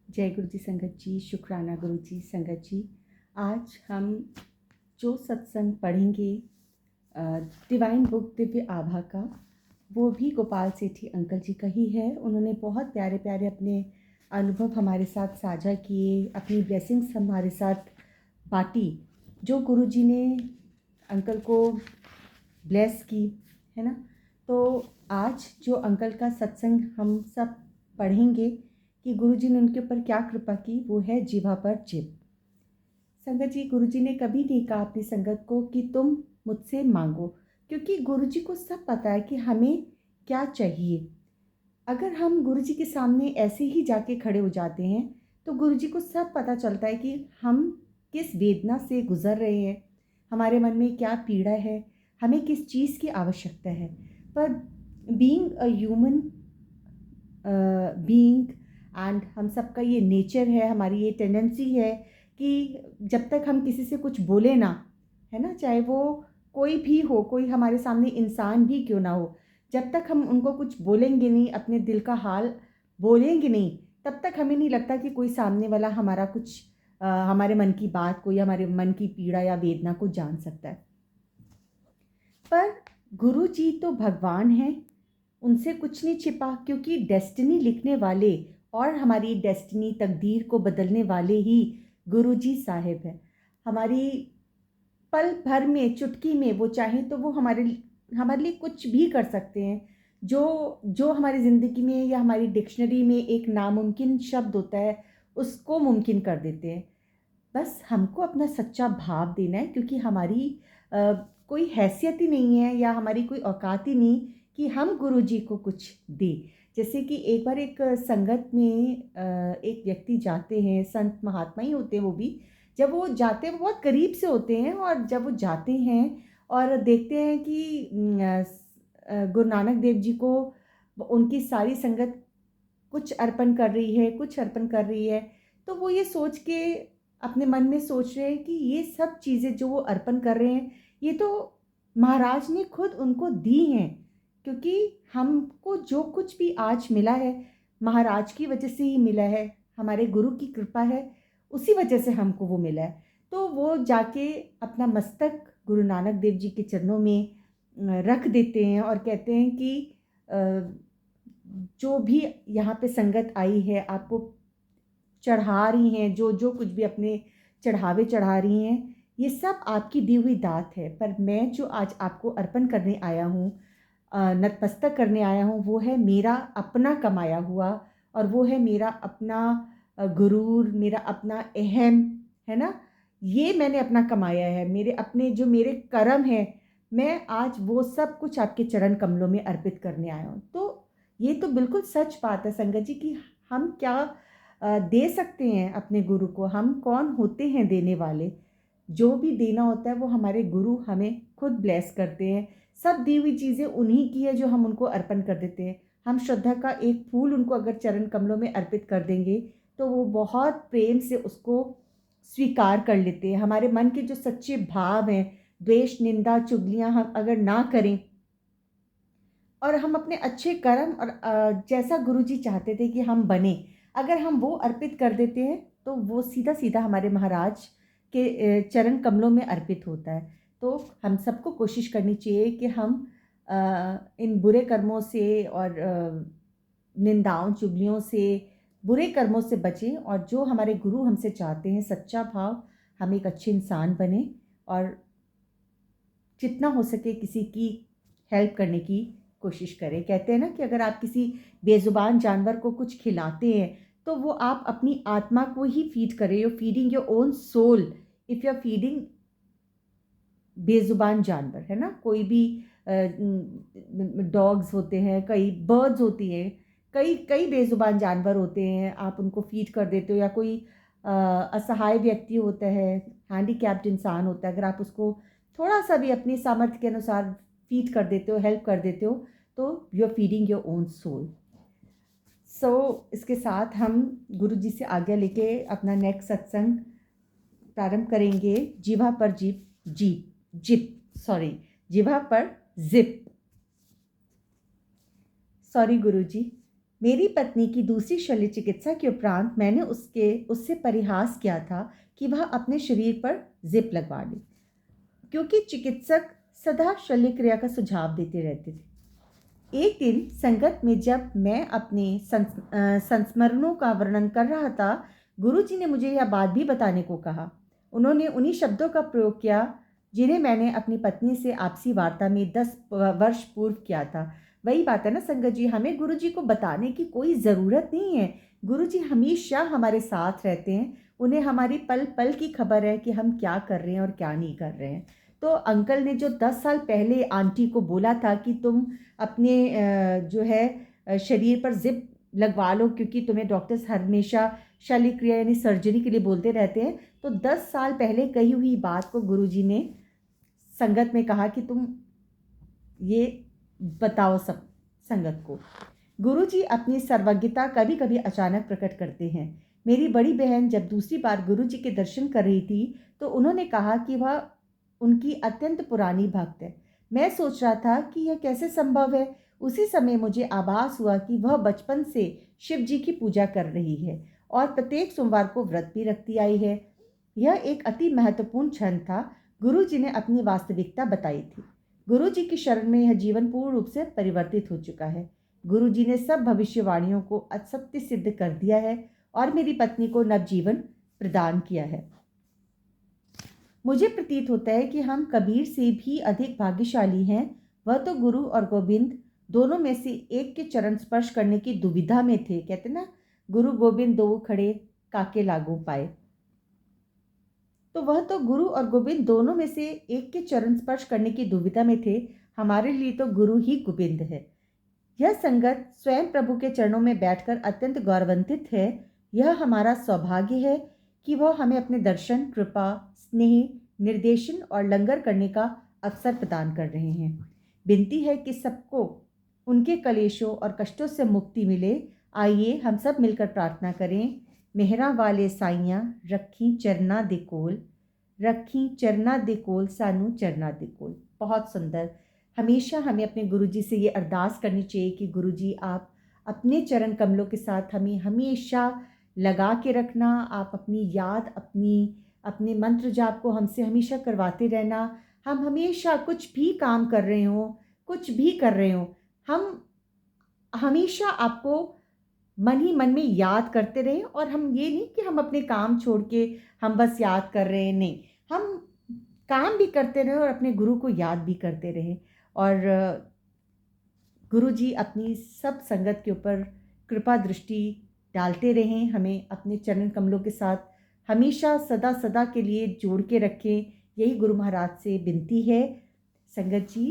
जय गुरु जी संगत जी, शुक्राना गुरु जी संगत जी। आज हम जो सत्संग पढ़ेंगे डिवाइन बुक दिव्य आभा का, वो भी गोपाल सेठी अंकल जी का ही है। उन्होंने बहुत प्यारे प्यारे अपने अनुभव हमारे साथ साझा किए, अपनी ब्लेसिंग्स हमारे साथ बांटी, जो गुरु जी ने अंकल को ब्लेस की, है ना। तो आज जो अंकल का सत्संग हम सब पढ़ेंगे कि गुरुजी ने उनके ऊपर क्या कृपा की, वो है जीवा पर जिप। संगत जी, गुरुजी ने कभी नहीं कहा अपनी संगत को कि तुम मुझसे मांगो, क्योंकि गुरुजी को सब पता है कि हमें क्या चाहिए। अगर हम गुरुजी के सामने ऐसे ही जाके खड़े हो जाते हैं तो गुरुजी को सब पता चलता है कि हम किस वेदना से गुजर रहे हैं, हमारे मन में क्या पीड़ा है, हमें किस चीज़ की आवश्यकता है। पर being a human being, and हम सबका ये नेचर है, हमारी ये टेंडेंसी है कि जब तक हम किसी से कुछ बोले ना, है ना, चाहे वो कोई भी हो, कोई हमारे सामने इंसान भी क्यों ना हो, जब तक हम उनको कुछ बोलेंगे नहीं, अपने दिल का हाल बोलेंगे नहीं, तब तक हमें नहीं लगता कि कोई सामने वाला हमारा कुछ हमारे मन की बात, कोई हमारे मन की पीड़ा या वेदना को जान सकता है। पर गुरु जी तो भगवान हैं, उनसे कुछ नहीं छिपा, क्योंकि डेस्टिनी लिखने वाले और हमारी डेस्टिनी तकदीर को बदलने वाले ही गुरुजी साहिब हैं। हमारी पल भर में, चुटकी में वो चाहें तो वो हमारे लिए कुछ भी कर सकते हैं। जो जो हमारी ज़िंदगी में या हमारी डिक्शनरी में एक नामुमकिन शब्द होता है, उसको मुमकिन कर देते हैं। बस हमको अपना सच्चा भाव देना है, क्योंकि हमारी कोई हैसियत ही नहीं है या हमारी कोई औकात ही नहीं कि हम गुरुजी को कुछ दें। जैसे कि एक बार एक संगत में एक व्यक्ति जाते हैं, संत महात्मा ही होते हैं वो भी। जब वो जाते हैं, वो बहुत करीब से होते हैं, और जब वो जाते हैं और देखते हैं कि गुरु नानक देव जी को उनकी सारी संगत कुछ अर्पण कर रही है, कुछ अर्पण कर रही है, तो वो ये सोच के अपने मन में सोच रहे हैं कि ये सब चीज़ें जो वो अर्पण कर रहे हैं, ये तो महाराज ने खुद उनको दी हैं, क्योंकि हमको जो कुछ भी आज मिला है, महाराज की वजह से ही मिला है, हमारे गुरु की कृपा है, उसी वजह से हमको वो मिला है। तो वो जाके अपना मस्तक गुरु नानक देव जी के चरणों में रख देते हैं और कहते हैं कि जो भी यहाँ पे संगत आई है, आपको चढ़ा रही हैं, जो जो कुछ भी अपने चढ़ावे चढ़ा रही हैं, ये सब आपकी दी हुई दात है। पर मैं जो आज आपको अर्पण करने आया हूँ, नतमस्तक करने आया हूँ, वो है मेरा अपना कमाया हुआ, और वो है मेरा अपना गुरूर, मेरा अपना अहम, है ना। ये मैंने अपना कमाया है, मेरे अपने जो मेरे कर्म हैं, मैं आज वो सब कुछ आपके चरण कमलों में अर्पित करने आया हूँ। तो ये तो बिल्कुल सच बात है संगत जी कि हम क्या दे सकते हैं अपने गुरु को। हम कौन होते हैं देने वाले? जो भी देना होता है वो हमारे गुरु हमें खुद ब्लेस करते हैं। सब दी हुई चीज़ें उन्हीं की है जो हम उनको अर्पण कर देते हैं। हम श्रद्धा का एक फूल उनको अगर चरण कमलों में अर्पित कर देंगे तो वो बहुत प्रेम से उसको स्वीकार कर लेते हैं। हमारे मन के जो सच्चे भाव हैं, द्वेष, निंदा, चुगलियाँ हम अगर ना करें, और हम अपने अच्छे कर्म और जैसा गुरुजी चाहते थे कि हम बने, अगर हम वो अर्पित कर देते हैं तो वो सीधा सीधा हमारे महाराज के चरण कमलों में अर्पित होता है। तो हम सबको कोशिश करनी चाहिए कि हम इन बुरे कर्मों से और निंदाओं, चुगलियों से, बुरे कर्मों से बचें, और जो हमारे गुरु हमसे चाहते हैं, सच्चा भाव, हम एक अच्छे इंसान बने, और जितना हो सके किसी की हेल्प करने की कोशिश करें। कहते हैं ना कि अगर आप किसी बेज़ुबान जानवर को कुछ खिलाते हैं तो वो आप अपनी आत्मा को ही फीड कर रहे हो, feeding your own soul if you are feeding बेज़ुबान जानवर, है ना। कोई भी डॉग्स होते हैं, कई बर्ड्स होती हैं, कई कई बेज़ुबान जानवर होते हैं, आप उनको फीड कर देते हो। या कोई असहाय व्यक्ति होता है, हैंडीकैप्ड इंसान होता है, अगर आप उसको थोड़ा सा भी अपनी सामर्थ्य के अनुसार फीड कर देते हो, हेल्प कर देते हो, तो you are feeding your own soul. So इसके साथ हम गुरु जी से आज्ञा लेके अपना नेक्स्ट सत्संग प्रारंभ करेंगे। जिह्वा पर जिप सॉरी, जिह्वा पर जिप। सॉरी गुरु जी। मेरी पत्नी की दूसरी शल्य चिकित्सा के उपरांत मैंने उससे परिहास किया था कि वह अपने शरीर पर जिप लगवा ले, क्योंकि चिकित्सक सदा शल्य क्रिया का सुझाव देते रहते थे। एक दिन संगत में जब मैं अपने संस्मरणों का वर्णन कर रहा था, गुरुजी ने मुझे यह बात भी बताने को कहा। उन्होंने उन्हीं शब्दों का प्रयोग किया जिन्हें मैंने अपनी पत्नी से आपसी वार्ता में 10 वर्ष पूर्व किया था। वही बात है ना संगत जी, हमें गुरुजी को बताने की कोई ज़रूरत नहीं है। गुरुजी हमेशा हमारे साथ रहते हैं। उन्हें हमारी पल पल की खबर है कि हम क्या कर रहे हैं और क्या नहीं कर रहे हैं। तो अंकल ने जो 10 साल पहले आंटी को बोला था कि तुम अपने जो है शरीर पर जिप लगवा लो, क्योंकि तुम्हें डॉक्टर्स हमेशा शल्य क्रिया यानी सर्जरी के लिए बोलते रहते हैं। तो 10 साल पहले कही हुई बात को गुरुजी ने संगत में कहा कि तुम ये बताओ सब संगत को। गुरुजी अपनी सर्वज्ञता कभी कभी अचानक प्रकट करते हैं। मेरी बड़ी बहन जब दूसरी बार गुरुजी के दर्शन कर रही थी तो उन्होंने कहा कि वह उनकी अत्यंत पुरानी भक्त है। मैं सोच रहा था कि यह कैसे संभव है। उसी समय मुझे आभास हुआ कि वह बचपन से शिव जी की पूजा कर रही है और प्रत्येक सोमवार को व्रत भी रखती आई है। यह एक अति महत्वपूर्ण क्षण था। गुरुजी ने अपनी वास्तविकता बताई थी। गुरुजी की शरण में यह जीवन पूर्ण रूप से परिवर्तित हो चुका है। गुरुजी ने सब भविष्यवाणियों को असत्य सिद्ध कर दिया है और मेरी पत्नी को नवजीवन प्रदान किया है। मुझे प्रतीत होता है कि हम कबीर से भी अधिक भाग्यशाली हैं। वह तो गुरु और गोविंद दोनों में से एक के चरण स्पर्श करने की दुविधा में थे। कहते ना, गुरु गोविंद दो खड़े काके लागू पाए। तो वह तो गुरु और गोविंद दोनों में से एक के चरण स्पर्श करने की दुविधा में थे। हमारे लिए तो गुरु ही गोविंद है। यह संगत स्वयं प्रभु के चरणों में बैठकर अत्यंत गौरवान्वित है। यह हमारा सौभाग्य है कि वह हमें अपने दर्शन, कृपा, स्नेह, निर्देशन और लंगर करने का अवसर प्रदान कर रहे हैं। विनती है कि सबको उनके कलेशों और कष्टों से मुक्ति मिले। आइए हम सब मिलकर प्रार्थना करें। मेहरा वाले साइयां रखी चरना दे कोल, रखी चरना दे कोल, सानू चरना दे कोल। बहुत सुंदर। हमेशा हमें अपने गुरुजी से ये अरदास करनी चाहिए कि गुरुजी आप अपने चरण कमलों के साथ हमें हमेशा लगा के रखना। आप अपनी याद, अपने मंत्र जाप को हमसे हमेशा करवाते रहना। हम हमेशा कुछ भी काम कर रहे हो, कुछ भी कर रहे हो, हम हमेशा आपको मन ही मन में याद करते रहें। और हम ये नहीं कि हम अपने काम छोड़ के हम बस याद कर रहे हैं, नहीं, हम काम भी करते रहें और अपने गुरु को याद भी करते रहें। और गुरु जी अपनी सब संगत के ऊपर कृपा दृष्टि डालते रहें, हमें अपने चरण कमलों के साथ हमेशा सदा सदा के लिए जोड़ के रखें। यही गुरु महाराज से विनती है। संगत जी